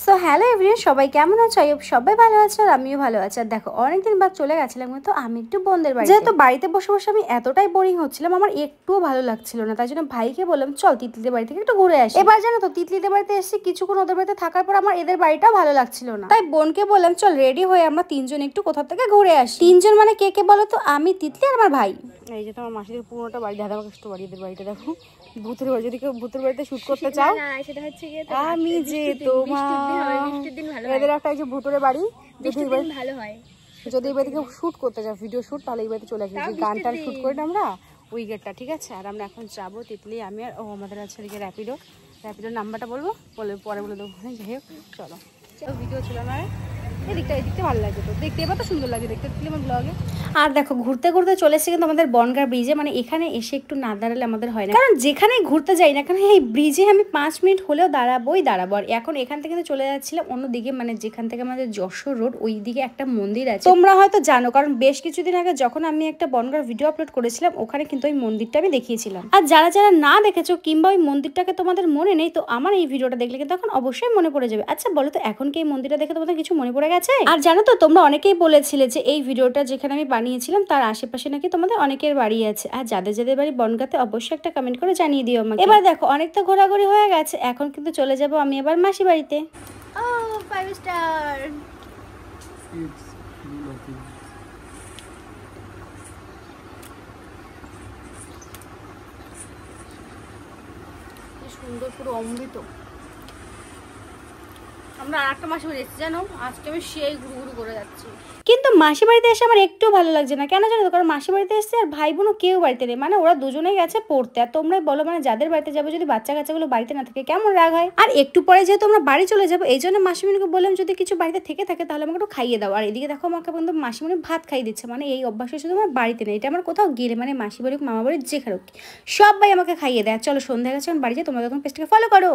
So hello everyone, সবাই কেমন আছো? আই হোপ সবাই ভালো আছে আর আমিও ভালো আছি। আর দেখো অনেকদিন বাদ চলে গেছিলাম কিন্তু আমি একটু বোনদের বাড়িতে। যেহেতু বাড়িতে বসে বসে আমি এতটাই বোরিং হচ্ছিলাম, আমার একটুও ভালো লাগছিল না, তাই জন্য ভাইকে বললাম চল তিতলিদের বাড়ি থেকে একটু ঘুরে আসি। এবার জানো তো তিতলিদের বাড়িতে এসেছি, কিছুক্ষণ ওদের বাড়িতে থাকার পর আমার এদের বাড়িটাও ভালো লাগছিল না, তাই বোনকে বললাম চল রেডি হয়ে আমরা তিনজন একটু কোথাও থেকে ঘুরে আসি। তিনজন মানে কে কে বলো তো? আমি, তিতলি আর আমার ভাই। এই যে তোমার মাসিদের পুরোটা বাড়ি, দাদা কষ্ট বাড়ি, এদের বাড়িটা দেখো। ভূতের বাড়ি, যদি কেউ ভূতের বাড়িতে শুট করতে চাও সেটা হচ্ছে গিয়ে আমি যে তোমার এদের একটা যে ভুতুরে বাড়ি, ভালো হয়। যদি এই বাড়ি থেকে শুট করতে যাও, ভিডিও শুট, তাহলে এই বাড়িতে চলে আসবে। যে গানটার শুট করে আমরা ওই গেটটা, ঠিক আছে? আর আমরা এখন যাবো তিতলি, আমি আর আমাদের আছে এদিকে র্যাপিডোর নাম্বারটা বলবো, পরে বলে দেবো। যাই হোক চলো, ভিডিও ছিল আমার এদিকটা ভালো লাগে, তো দেখতে এবার তো সুন্দর লাগে দেখতে আমার ব্লগে। আর দেখো ঘুরতে ঘুরতে চলে এসেছে কিন্তু আমাদের বনগাঁ ব্রিজে, মানে এখানে এসে একটু না দাঁড়ালে আমাদের হয় না, কারণ যেখানে ঘুরতে যাই না কারণ এই ব্রিজে আমি 5 মিনিট হলেও দাঁড়াবোই। আর এখন এখান থেকে কিন্তু চলে যাচ্ছিলাম অন্যদিকে, মানে যেখান থেকে আমাদের যশোর রোড, ওই দিকে একটা মন্দির আছে, তোমরা হয়তো জানো, কারণ বেশ কিছুদিন আগে যখন আমি একটা বনগাঁর ভিডিও আপলোড করেছিলাম ওখানে কিন্তু ওই মন্দিরটা আমি দেখিয়েছিলাম। আর যারা যারা না দেখেছো কিংবা ওই মন্দিরটাকে তোমাদের মনে নেই, তো আমার এই ভিডিওটা দেখলে কিন্তু এখন অবশ্যই মনে পড়ে যাবে। আচ্ছা বলো তো, এখন কি এই মন্দিরটা দেখে তোমাদের কিছু মনে পড়ে গেছে? আর জানো তো তোমরা অনেকেই বলেছিলে যে এই ভিডিওটা যেখানে আমি বানিয়েছিলাম তার আশেপাশে নাকি তোমাদের অনেকের বাড়ি আছে, আর যাদের যাদের বাড়ি বনগাঁতে অবশ্যই একটা কমেন্ট করে জানিয়ে দিও আমাকে। এবার দেখো অনেক তো ঘোরাঘুরি হয়ে গেছে, এখন কিন্তু চলে যাব আমি এবার মাসি বাড়িতে। ও 5 স্টার। কি সুন্দর, পুরো অমৃত। আমরা আর একটা মাসি বাড়ি এসেছি জানো, আজকে আমি সেই ঘুরু ঘুরু করে যাচ্ছি। কিন্তু মাসি বাড়িতে এসে আমার একটু ভালো লাগছে না, কেন জানো তো? কারণ মাসি বাড়িতে এসেছে আর ভাই বোনও কেউ বাড়িতে নেই, মানে ওরা দুজনেই গেছে পড়তে। আর তোমরাই বলো, মানে যাদের বাড়িতে যাবো যদি বাচ্চা কাচ্চাগুলো বাড়িতে না থাকে কেমন রাগ হয়। আর একটু পরে যেহেতু আমরা বাড়ি চলে যাবো, এই জন্য মাসিমণিকে বললাম যদি কিছু বাড়িতে থেকে থাকে তাহলে আমাকে একটু খাইয়ে দাও। আর এদিকে দেখো আমাকে কিন্তু মাসিমণি ভাত খাইয়ে দিচ্ছে, মানে এই অভ্যাসটা শুধু আমার বাড়িতে নেই, এটা আমার কোথাও গেলে, মানে মাসি বাড়ি মামা বাড়ির যেখানে সবাই আমাকে খাইয়ে দেয়। চলো সন্ধ্যা গেছে বাড়ি যাই, তোমরা তখন পেজটাকে ফলো করো।